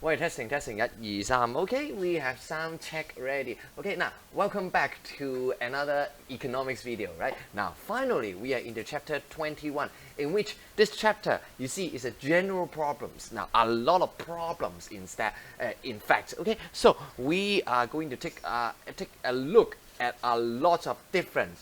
We're testing, 1, 2, 3. Okay, we have sound check ready. Okay, now welcome back to another economics video, right? Now, finally, we are in the chapter 21, in which this chapter, you see, is a general problems. Now, a lot of problems instead, in fact. Okay, so we are going to take a look at a lot of different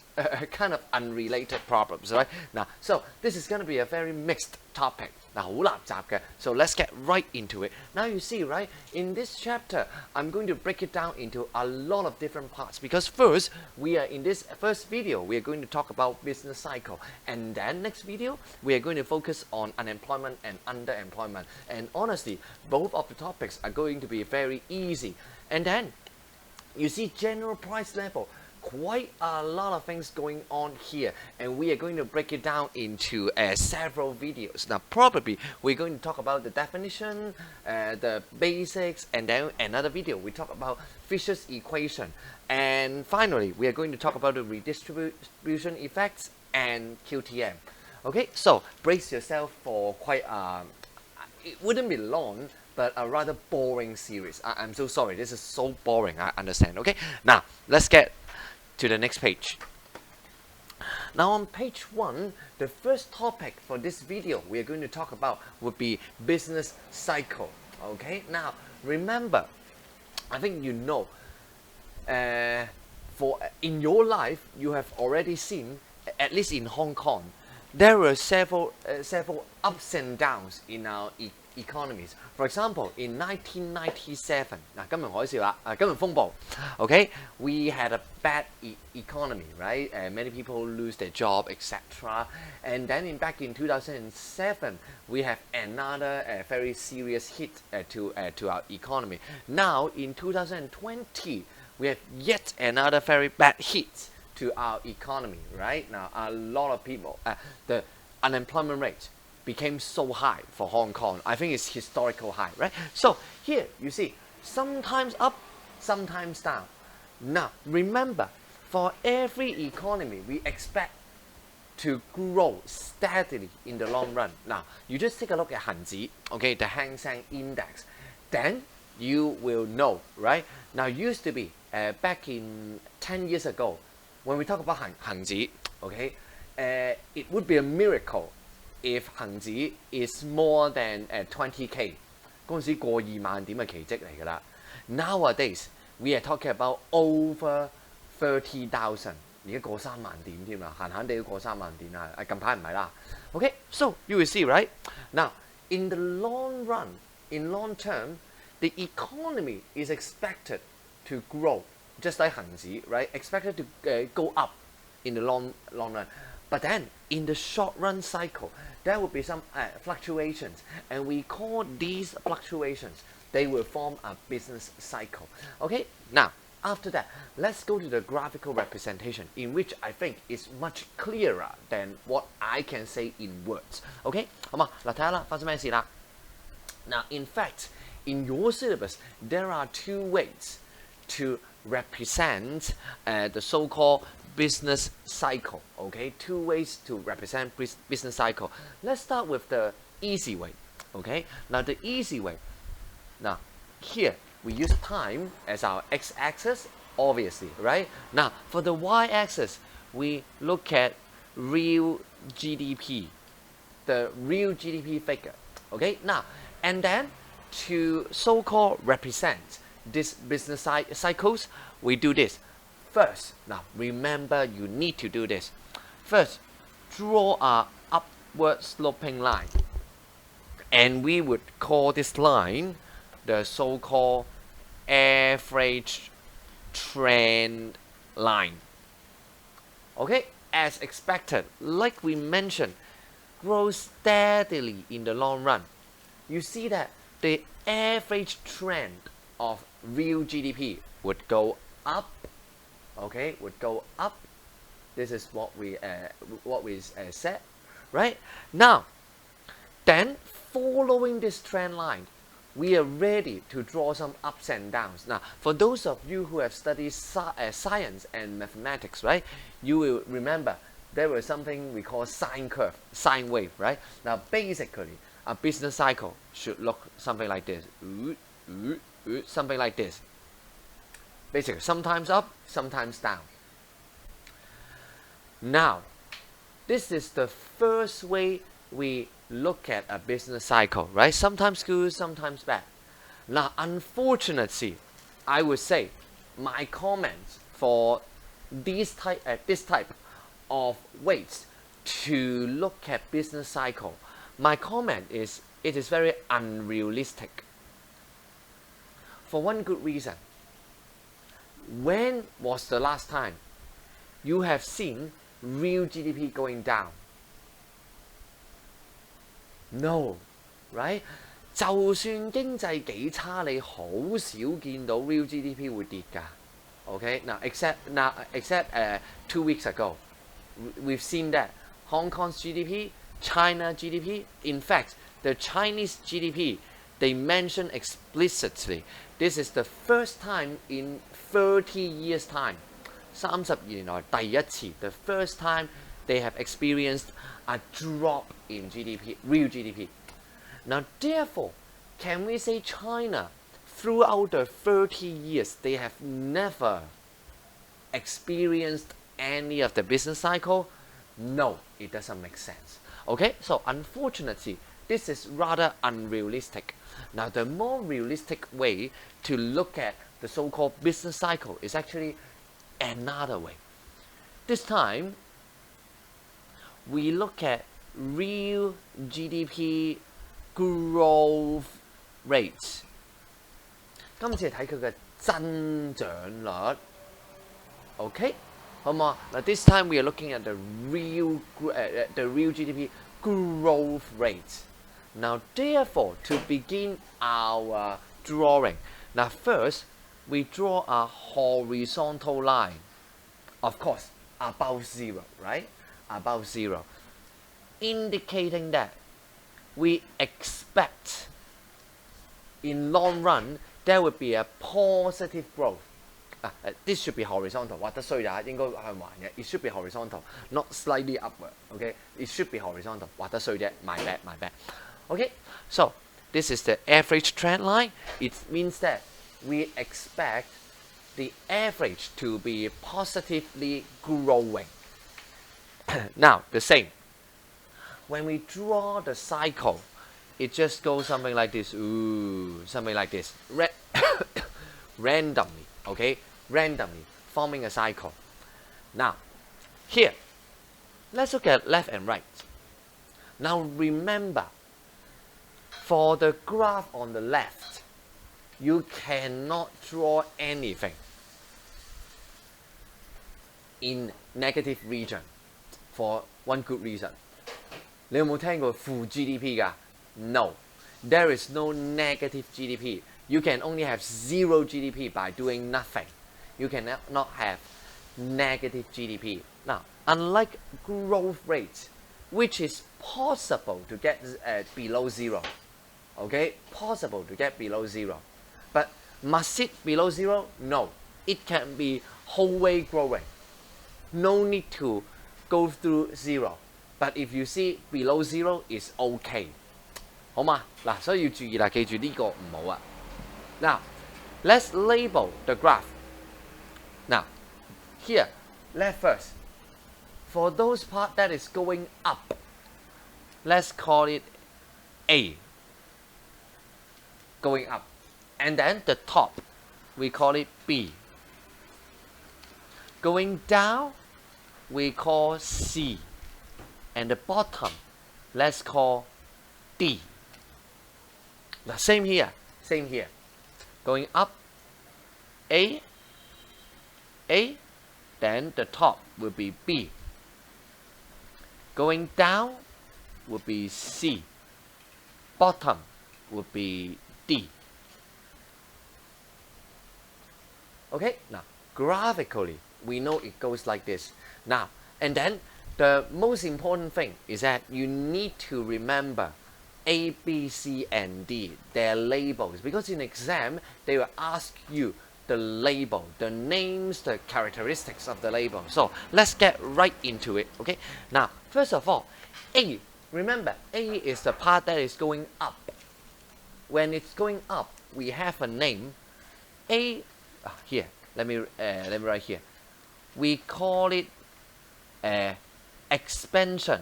kind of unrelated problems, right? Now, so this is going to be a very mixed topic. Now, 好垃圾嘅. So let's get right into it. Now you see, right, in this chapter, I'm going to break it down into a lot of different parts because first, we are in this first video, we are going to talk about business cycle. And then next video, we are going to focus on unemployment and underemployment. And honestly, both of the topics are going to be very easy. And then, you see general price level, quite a lot of things going on here, and we are going to break it down into several videos. Now probably we're going to talk about the definition, the basics, and then another video we talk about Fisher's equation, and finally we are going to talk about the redistribution effects and QTM. Okay, so brace yourself for quite it wouldn't be long, but a rather boring series. I'm so sorry, this is so boring, I understand. Okay, now let's get to the next page. Now on page 1, the first topic for this video we are going to talk about would be business cycle. Okay, now remember, I think you know, for in your life you have already seen, at least in Hong Kong, there were several ups and downs in our economies. For example, in 1997, 金融海嘯啦，金融風暴 okay, we had a bad economy, right? Many people lose their job, etc. And then back in 2007, we have another very serious hit to our economy. Now, in 2020, we have yet another very bad hit to our economy, right? Now, a lot of people, the unemployment rate became so high for Hong Kong. I think it's historical high, right? So here you see, sometimes up, sometimes down. Now remember, for every economy, we expect to grow steadily in the long run. Now you just take a look at Hanzi, okay, the Hang Seng Index. Then you will know, right? Now used to be back in 10 years ago, when we talk about Hanzi, okay, it would be a miracle if Hanzi is more than 20K. 嗰陣時過2萬點嘅奇蹟嚟㗎啦。Nowadays we are talking about over 30,000， 而家過3萬點添啦，閒閒地都過3萬點啦。近排唔係啦。Okay, so you will see, right? Now, in the long run, in long term, the economy is expected to grow, just like Hanzi, right? Expected to go up in the long run. But then, in the short run cycle, there will be some fluctuations, and we call these fluctuations, they will form a business cycle. Okay, now after that, let's go to the graphical representation, in which I think is much clearer than what I can say in words. Okay, 好嘛，嗱睇下啦，發生咩事啦？ Now, in fact, in your syllabus, there are two ways to represent the so-called business cycle. Okay, two ways to represent business cycle. Let's start with the easy way. Okay, now the easy way. Now here we use time as our x-axis, obviously, right? Now for the y-axis, we look at real GDP, the real GDP figure. Okay, now and then to so-called represent this business cycles, we do this. First, now remember you need to do this. First, draw a upward sloping line. And we would call this line the so-called average trend line. Okay, as expected, like we mentioned, grow steadily in the long run. You see that the average trend of real GDP would go up. Okay, would go up. This is what we said, right? Now, then following this trend line, we are ready to draw some ups and downs. Now, for those of you who have studied science and mathematics, right, you will remember there was something we call sine curve, sine wave, right? Now, basically, a business cycle should look something like this. something like this. Basically, sometimes up, sometimes down. Now, this is the first way we look at a business cycle, right? Sometimes good, sometimes bad. Now, unfortunately, I would say my comments for this type of ways to look at business cycle, my comment is it is very unrealistic. For one good reason. When was the last time you have seen real GDP going down? No, right? 就算經濟幾差，你好少見到 real GDP 會跌㗎。Okay, now except 2 weeks ago, we've seen that Hong Kong's GDP, China GDP. In fact, the Chinese GDP, they mention explicitly, this is the first time in 30 years' time. 30年來第一次 the first time they have experienced a drop in GDP, real GDP. Now, therefore, can we say China, throughout the 30 years, they have never experienced any of the business cycle? No, it doesn't make sense. Okay, so unfortunately, this is rather unrealistic. Now, the more realistic way to look at the so-called business cycle is actually another way. This time, we look at real GDP growth rates. 今次係睇佢嘅增長率 ，OK， 好唔好？嗱 ，this time we are looking at the real GDP growth rate. Now, therefore, to begin our drawing, now first we draw a horizontal line, of course, above zero, right? Above zero, indicating that we expect in long run there would be a positive growth. This should be horizontal. 畫得衰呀，應該向橫嘅。It should be horizontal, not slightly upward. Okay, it should be horizontal. 畫得衰啫。My bad, my bad. Okay, so this is the average trend line. It means that we expect the average to be positively growing. Now, the same. When we draw the cycle, it just goes something like this. Something like this. Randomly, okay? Randomly forming a cycle. Now, here, let's look at left and right. Now, remember, for the graph on the left, you cannot draw anything in negative region for one good reason. 你有冇聽過負 GDP 㗎？ No, there is no negative GDP. You can only have zero GDP by doing nothing. You cannot have negative GDP. Now, unlike growth rate, which is possible to get below zero, okay? Possible to get below zero. But must it below zero? No. It can be whole way growing. No need to go through zero. But if you see below zero, is okay. 好嘛？嗱，所以要注意啦，記住呢個唔好啊。Now, let's label the graph. Now, here, left first. For those part that is going up, let's call it A. Going up. And then the top, we call it B. Going down, we call C. And the bottom, let's call D. Now, same here, same here. Going up, A, then the top will be B. Going down will be C. Bottom will be D. Okay, now graphically, we know it goes like this. Now, and then the most important thing is that you need to remember A, B, C, and D, their labels. Because in exam, they will ask you the label, the names, the characteristics of the label. So let's get right into it, okay? Now, first of all, A, remember, A is the part that is going up. When it's going up, we have a name A. Here, let me write here. We call it expansion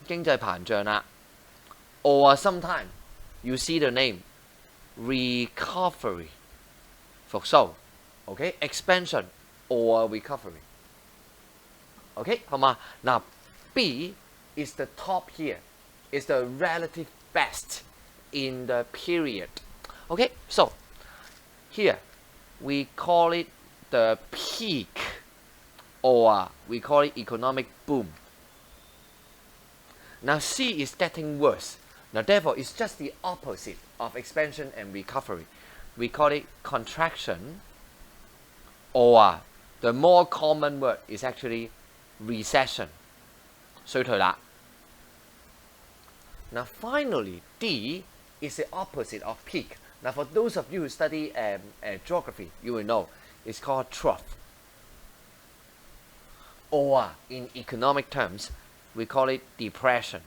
經濟膨脹啦 or sometimes you see the name recovery 復甦 okay expansion or recovery okay 好嘛嗱 B is the top here is the relative best in the period okay so here we call it the peak or we call it economic boom. Now C is getting worse. Now therefore it's just the opposite of expansion and recovery. We call it contraction or the more common word is actually recession. 衰退啦. Now finally D is the opposite of peak. Now for those of you who study geography, you will know it's called trough. Or in economic terms, we call it depression.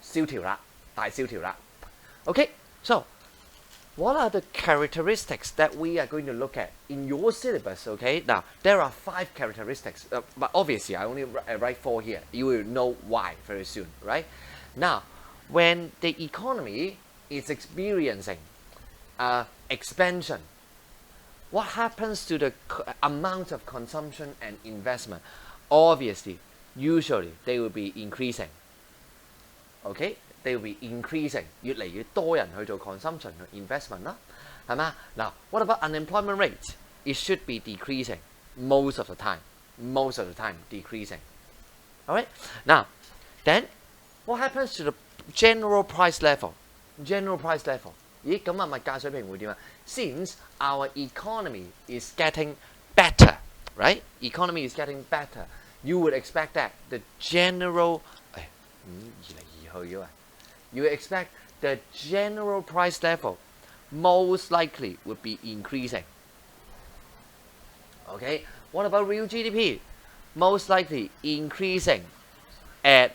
蕭條啦，大蕭條啦。Okay, so what are the characteristics that we are going to look at in your syllabus? Okay, now there are 5 characteristics, but obviously I only write 4 here. You will know why very soon, right? Now, when the economy is experiencing expansion, what happens to the amount of consumption and investment? Obviously, usually they will be increasing. Okay, they will be increasing. 越嚟越多人去做 consumption 同 investment 啦，係嘛？嗱 ，what about unemployment rate? It should be decreasing most of the time. Most of the time decreasing. Alright, now then what happens to the general price level? General price level. 咦，咁啊物價水平會點啊 ？Since our economy is getting better, right? Economy is getting better. You would expect that the general you would expect the general price level most likely would be increasing. Okay, what about real GDP? Most likely increasing at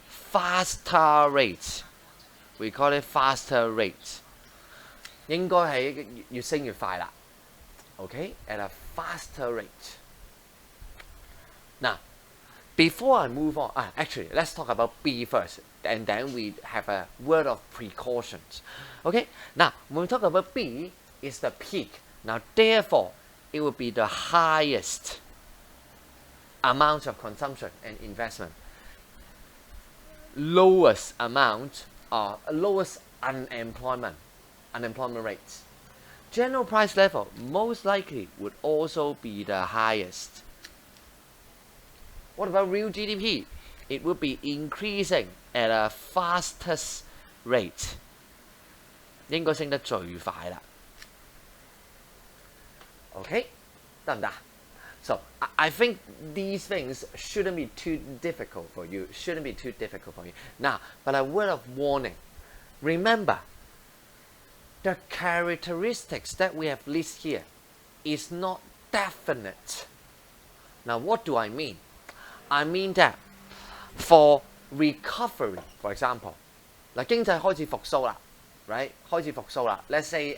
faster rates. We call it faster rates. 應該係越升越快啦。Okay, at a faster rate. Now, before I move on, actually, let's talk about B first, and then we have a word of precautions. Okay, now when we talk about B, it's the peak. Now, therefore, it will be the highest amount of consumption and investment. Lowest amount, lowest unemployment rates. General price level most likely would also be the highest. What about real GDP? It would be increasing at a fastest rate. 應該升得最快啦。Okay, 得唔得？ So I think these things shouldn't be too difficult for you. Shouldn't be too difficult for you. Now, but a word of warning. Remember, the characteristics that we have listed here is not definite. Now, what do I mean? I mean that for recovery, for example, 嗱經濟開始復甦啦 ，right 開始復甦啦。Let's say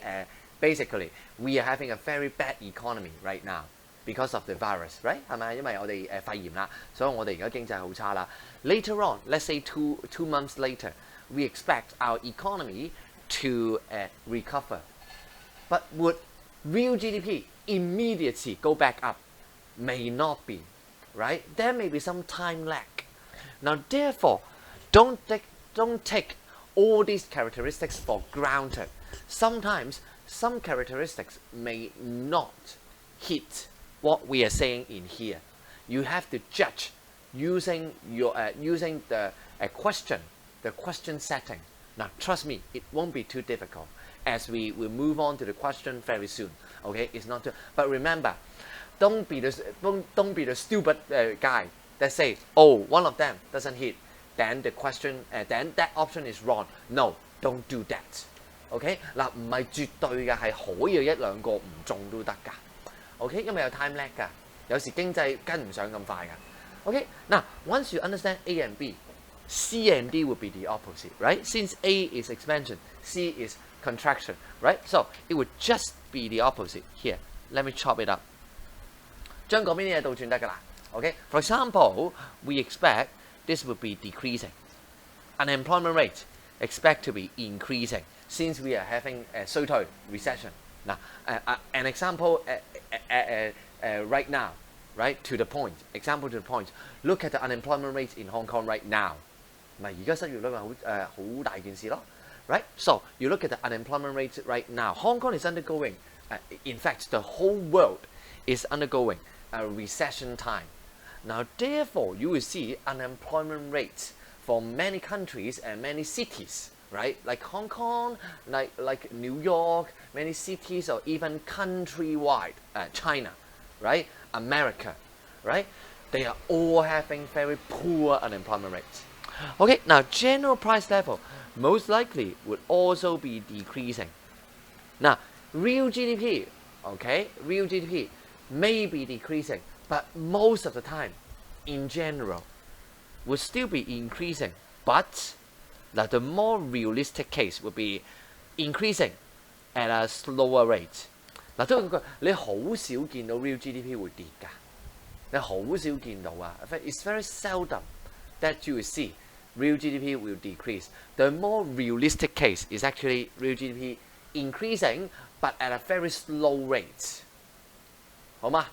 basically we are having a very bad economy right now because of the virus, right 係咪？因為我哋肺炎啦，所以我哋而家經濟好差啦。Later on, let's say two months later, we expect our economy to recover, but would real GDP immediately go back up? May not be. Right? There may be some time lag. Now, therefore, don't take all these characteristics for granted. Sometimes some characteristics may not hit what we are saying in here. You have to judge using the question setting. Now, trust me, it won't be too difficult as we will move on to the question very soon. Okay, it's not too. But remember. Don't be the stupid guy that say, oh, one of them doesn't hit, then the question, then that option is wrong. No, don't do that. OK 嗱，唔係絕對嘅，係可以有一兩個唔中都得㗎。OK， 因為有 time lag 㗎，有時經濟跟唔上咁快㗎。OK， now once you understand A and B, C and D would be the opposite, right? Since A is expansion, C is contraction, right? So it would just be the opposite. Here, let me chop it up. 將嗰邊啲嘢倒轉得㗎啦。Okay, for example, we expect this would be decreasing. Unemployment rate expect to be increasing since we are having a 衰退 recession. Now, an example right now, right, to the point. Example to the point. Look at the unemployment rate in Hong Kong right now. 咪而家失業率咪好大件事咯 right? So you look at the unemployment rate right now. Hong Kong is undergoing, in fact, the whole world is undergoing a recession time. Now, therefore, you will see unemployment rates for many countries and many cities, right? Like Hong Kong, like New York, many cities, or even countrywide, China, right? America, right? They are all having very poor unemployment rates. Okay, now general price level most likely would also be decreasing. Now, real GDP, okay, real GDP may be decreasing, but most of the time, in general, will still be increasing. But now the more realistic case would be increasing at a slower rate. 嗱，都講你好少見到 real GDP 會跌㗎，你好少見到啊。It's very seldom that you will see real GDP will decrease. The more realistic case is actually real GDP increasing, but at a very slow rate. 好嗎？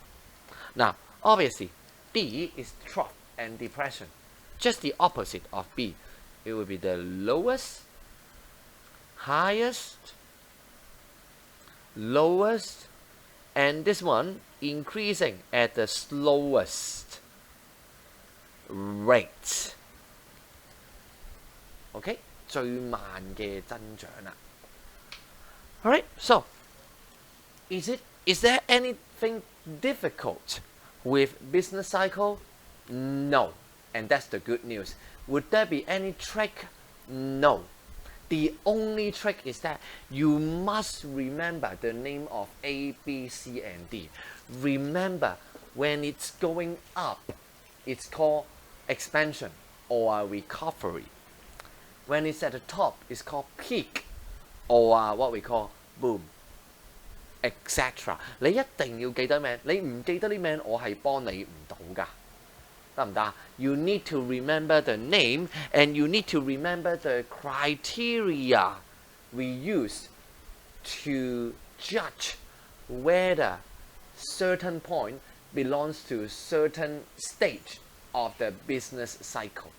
嗱 obviously, D is trough and depression, just the opposite of B. It will be the lowest, highest, lowest, and this one increasing at the slowest rate. Okay, 最慢嘅增長啦。Alright, so is there anything difficult with business cycle? No, and that's the good news. Would there be any trick? No. The only trick is that you must remember the name of A, B, C, and D. Remember, when it's going up, it's called expansion or recovery. When it's at the top, it's called peak or what we call boom, etc. 你一定要記得名，你唔記得啲名，我係幫你唔到㗎。得唔得？ You need to remember the name and you need to remember the criteria we use to judge whether certain point belongs to certain stage of the business cycle.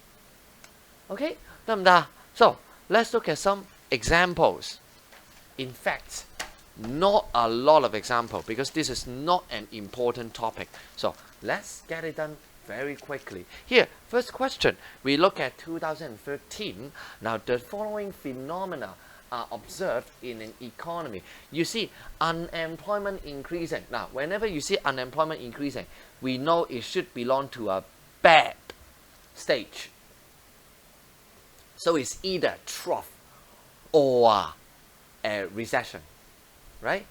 Okay? 得唔得？ So let's look at some examples. In fact, not a lot of examples because this is not an important topic. So let's get it done very quickly. Here, first question, we look at 2013. Now, the following phenomena are observed in an economy. You see unemployment increasing. Now, whenever you see unemployment increasing, we know it should belong to a bad stage. So it's either trough or a recession, right?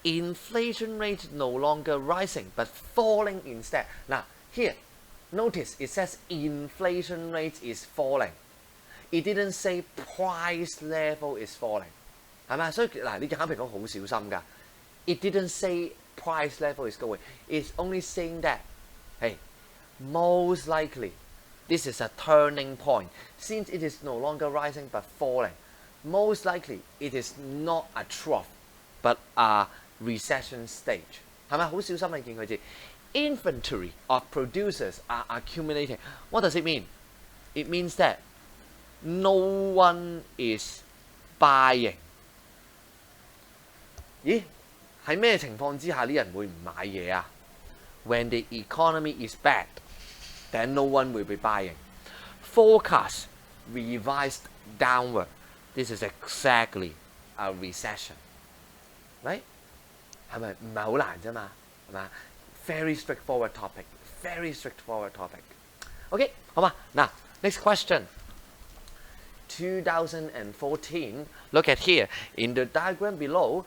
Inflation rate no longer rising but falling instead. Now, here, notice it says inflation rate is falling. It didn't say price level is falling. 係咪？所以嗱，你考評講好小心㗎。It didn't say price level is going. It's only saying that, hey, most likely, this is a turning point. Since it is no longer rising but falling, most likely it is not a trough but a recession stage. 係咪？好小心你見佢字。Inventory of producers are accumulating. What does it mean? It means that no one is buying. 咦？喺咩情況之下啲人會唔買嘢啊？ When the economy is bad, then no one will be buying. Forecast revised downward. This is exactly a recession, right? 係咪唔係好難啫嘛？係嘛？ Very straightforward topic. Very straightforward topic. Okay, 好嘛？嗱 next question. 2014. Look at here. In the diagram below,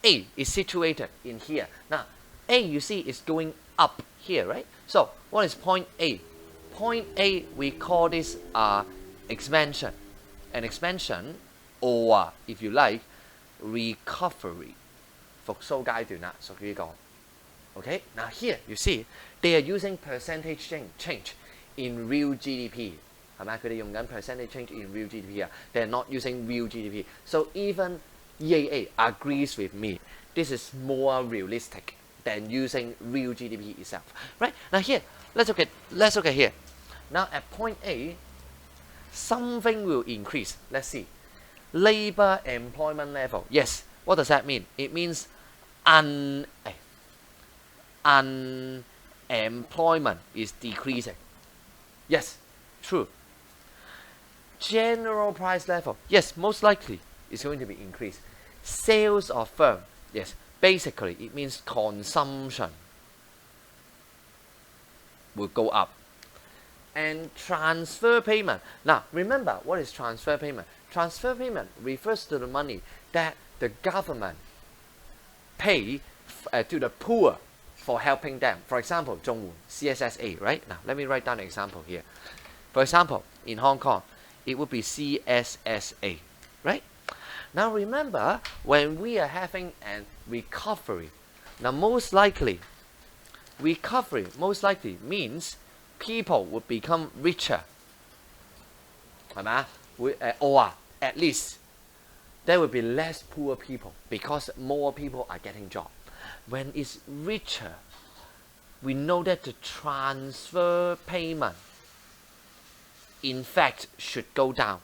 A is situated in here. Now, A you see is going up here, right? So, what is point A? Point A, we call this expansion, an expansion, or if you like, recovery. 復甦階段啦，屬於呢個。Okay, now here you see they are using percentage change in real GDP. 係咪？佢哋用緊 percentage change in real GDP 啊 ？They are not using real GDP. So even EAA agrees with me. This is more realistic than using real GDP itself. Right? Now here, let's look at here. Now at point A, something will increase. Let's see. Labor employment level. Yes. What does that mean? It means unemployment is decreasing. Yes, true. General price level. Yes, most likely it's going to be increased. Sales of firm. Yes, basically it means consumption will go up. And transfer payment. Now, remember what is transfer payment? Transfer payment refers to the money that the government pay to the poor for helping them. For example, 綜援, CSSA, right? Now, let me write down an example here. For example, in Hong Kong, it would be CSSA, right? Now, remember, when we are having a recovery, now most likely, recovery most likely means people would become richer. 係咪啊？or at least there will be less poor people because more people are getting jobs. When it's richer, we know that the transfer payment, in fact, should go down.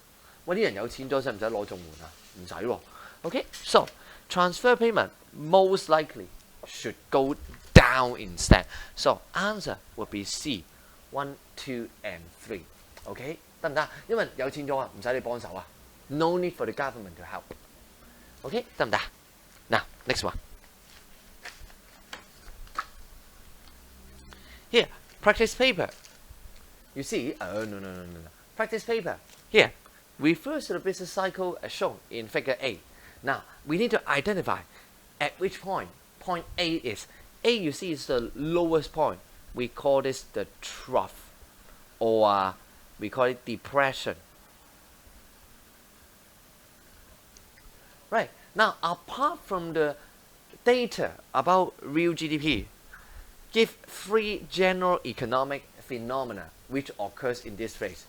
喂，啲人有錢咗，使唔使攞綜援啊？唔使喎。Okay, so transfer payment most likely should go down instead. So answer would be C, 1, 2, and 3. Okay, 得唔得？因為有錢咗啊，唔使你幫手啊。No need for the government to help. Okay, 得唔得？ Now, next one. Here, practice paper. You see, no. Practice paper here refers to the business cycle as shown in figure A. Now, we need to identify at which point A is. A, you see, is the lowest point. We call this the trough, or we call it depression. Right. Now, apart from the data about real GDP, give 3 general economic phenomena which occurs in this phase.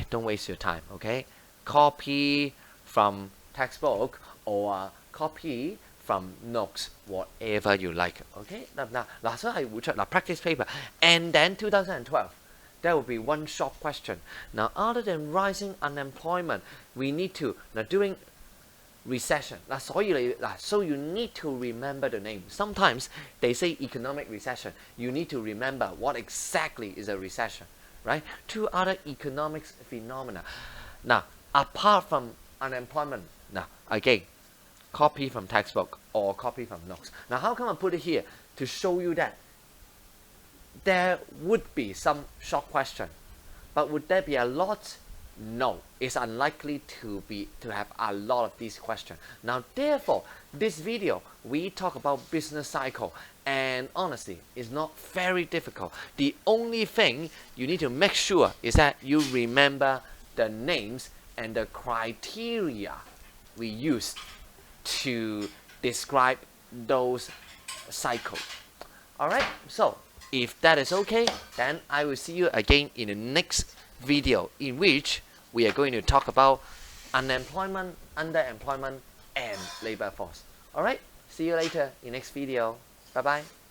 Don't waste your time, okay? Copy from textbook or copy from notes, whatever you like, okay? Now, so I will check the practice paper. And then 2012, there will be one short question. Now, other than rising unemployment, we need to, now during recession. So you need to remember the name. Sometimes they say economic recession. You need to remember what exactly is a recession, right? 2 other economics phenomena. Now, apart from unemployment, now again, copy from textbook or copy from notes. Now, how come I put it here? To show you that there would be some short question, but would there be a lot? No, it's unlikely to have a lot of these questions. Now, therefore, this video, we talk about business cycle, and honestly, it's not very difficult. The only thing you need to make sure is that you remember the names and the criteria we use to describe those cycles. Alright, so if that is okay, then I will see you again in the next video, in which we are going to talk about unemployment, underemployment, and labor force. Alright, see you later in next video. Bye bye.